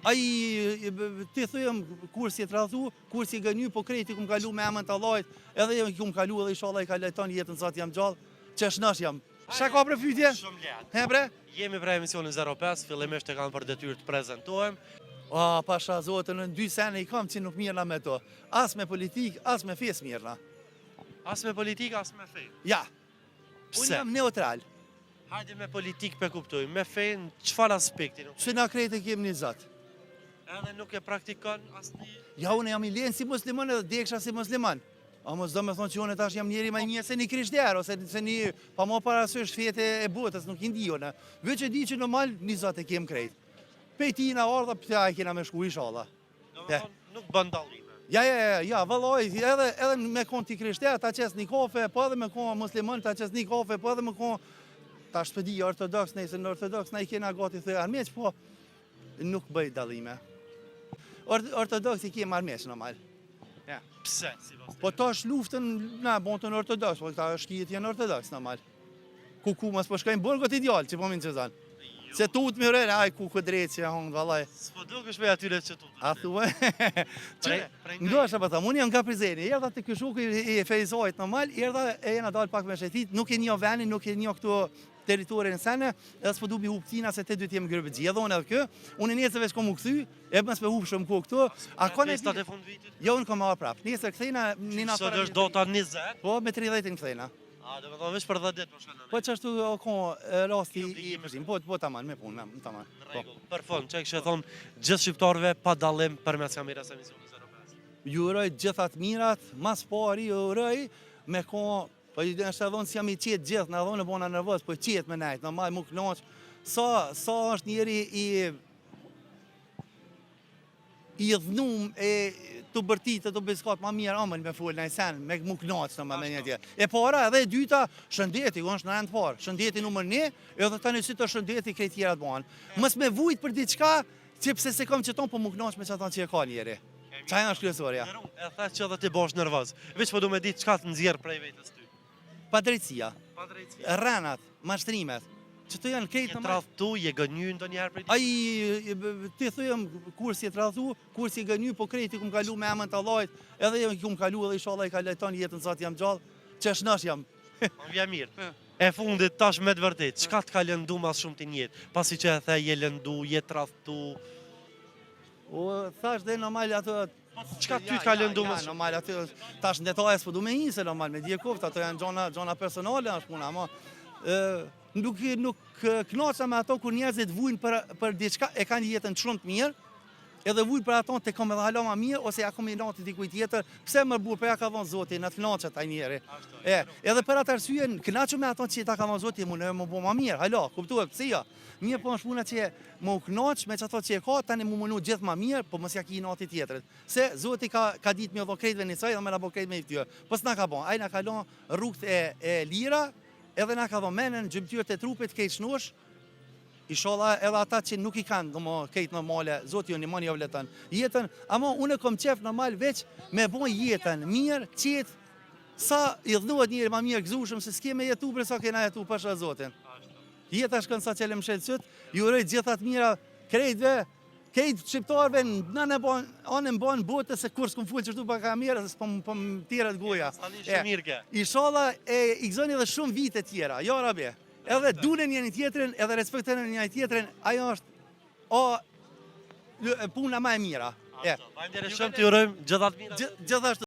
Ti thujëm kur si e tradhu, kur si gëny, po krejti kum kalu me emën të Allahit, edhe jo kum kalu edhe inshallah I ka lejton jetën sa jam gjallë, që shnash jam. Çka ka për pyetje? Shumë lehtë. He bre? Jemi për emisionin 05, fillimisht e kam për detyrë të prezantohem. Pasha zotën, në 2 sene I kam që nuk mirëna me to. As me politik, as me fes mirëna. As me politik, as me fe. Ja. Pse? Unë jam neutral. Hajde me politik pe kuptoj, me fe në çfarë aspekti nuk? Se na krejtë kem një zot. Edhe nuk e praktikon asnjë. Ja, unë jam I lenë si musliman edhe deksha si musliman. A mos do me thonë që unë tash jam njeri më I mirë se një krishter, ose se një pa më parasysh fete e botës, nuk I ndi unë. Veç e di që normal një zot e kem krejt. Pejtina ardha pëtja e kena me shku inshallah. Domethënë nuk bën dallime. Ja, valloj, edhe me kon ti krishter, ta qes një kafe, po edhe me kon musliman, ta qes një kafe, po edhe me kon ta shpedi ortodoks, nëse në ortodoks na I kena gati thë armiq, po nuk bëj dallime. Ortodoks I kem armiq normal. Ja. Pse? Si Po tash luftën na bontën ortodoks, po këta shkijet janë ortodoks normal. Ku mos po shkojnë burgot ideal, që po min që zanë. Se tut më rënë, aj ku drejt që hongë, vallaj. S'po dukesh me atyre që tutën. A thua? Prej Ndosha po tham, unë jam nga Prizreni, erdha te ky shoku I Fejzojt normal, erdha e jena dal pak me shetit, nuk e njoh venin, nuk e njoh këtu territorin sene, edhe s'po dubi huptina se te dy të jem grëbë gjithon edhe kë. Unë nesër veç kom u kthy, e mos me hupshëm ku këtu. A kanë festat e fund vitit? Jo, unë kom marr prap. Nesër kthejna nina Sot është dota 20. Po me 30 kthejna. A do të thonë veç për 10 ditë po shkon. Po çashtu ka rasti I përzim, po tamam me punë, tamam. Në rregull. Për fond, çka kishe thon gjithë shqiptarëve pa dallim përmes kamerës së emisionit 05. Ju uroj gjitha të mirat, mas pari ju uroj me po I është dhon si jam I qetë gjithë, na dhonë bona nervoz, po qetë me nejt, normal mu knoq. Sa është njeri I dhënum e të bërtit të biskat ma mirë amën me full në sen, me mu knaqë në me një tjerë. E para edhe e dyta, shëndeti, është në rend parë. Shëndeti numër 1, edhe tani si të shëndeti krejt tjera të banë. Mës me vujt për diçka, që pse se kom që tonë, po mu knaqë me që ata që e ka njeri. Qa janë është kryesorja? E tha që edhe ti bosh nervoz. Veç po du me ditë çka të nxjerr prej vetes ty. Padrejtësia, Padrejtësia. rrenat, mashtrimet, që të janë krejt Je tradhtu, je gënjy ndonjëherë prej Ti thujëm kur si e tradhu, kur si gëny, po krejti kum kalu me emën të Allahit, edhe jo kum kalu edhe inshallah I ka lejton jetën sa jam gjallë, që shnash jam. Më vjen mirë. E fundit tash me të vërtet, çka të ka lëndu mas shumë ti në jetë? Pasi që e the je lëndu, je tradhtu. Thash dhe normal ato Çka ty të ka lëndu më shumë? Normal aty tash ndetajes po du me njëse normal me djekoft, ato janë gjona personale është puna, ama nuk knaqa me ato kur njerëzit vujnë për diçka, e kanë jetën shumë të mirë, edhe vujnë për ato të kom edhe hala ma mirë, ose ja kom I nati dikuj tjetër, pse më burë, për ja ka dhonë Zoti, në të knaqët taj njeri. Edhe për atë arsye, knaqë me ato që ta ka dhonë Zoti, më në më bo ma mirë, hala, kuptuhet, pse ja. Mirë po është puna që më u knaqë me që ato që e ka, tani më mënu gjithë ma mirë, po mos ja ki I nati tjetërit. Se Zoti ka ditë me odho krejtve një saj, dhe me na bo krejt me I ftyrë. Po s'na ka bon, aj na ka lon rrugët e lira, edhe na ka dhonë menën, gjymtyrët e trupit, kejt shnush, inshallah edhe ata që nuk I kanë domo kejt normale, Zoti ju ndihmon ju vletën. Jetën, ama unë kom qef normal veç me bën jetën mirë, qetë, sa I dhënohet njëri më mirë gëzushëm se s'ke me jetu për sa kena jetu pasha Zotin. Jeta shkon sa qelem shelsyt, ju uroj gjitha të mira krejtve, krejt shqiptarëve në anë bën botë se kur s'kum ful çështu pa kamerë, se po tjera të goja. Inshallah I gëzoni edhe shumë vite tjera, ja rabi. Edhe dunen njëri tjetrin, edhe respektojnë njëri tjetrin, ajo është puna më e mira. Faleminderit shumë, ti urojmë gjitha të mira. Gjithashtu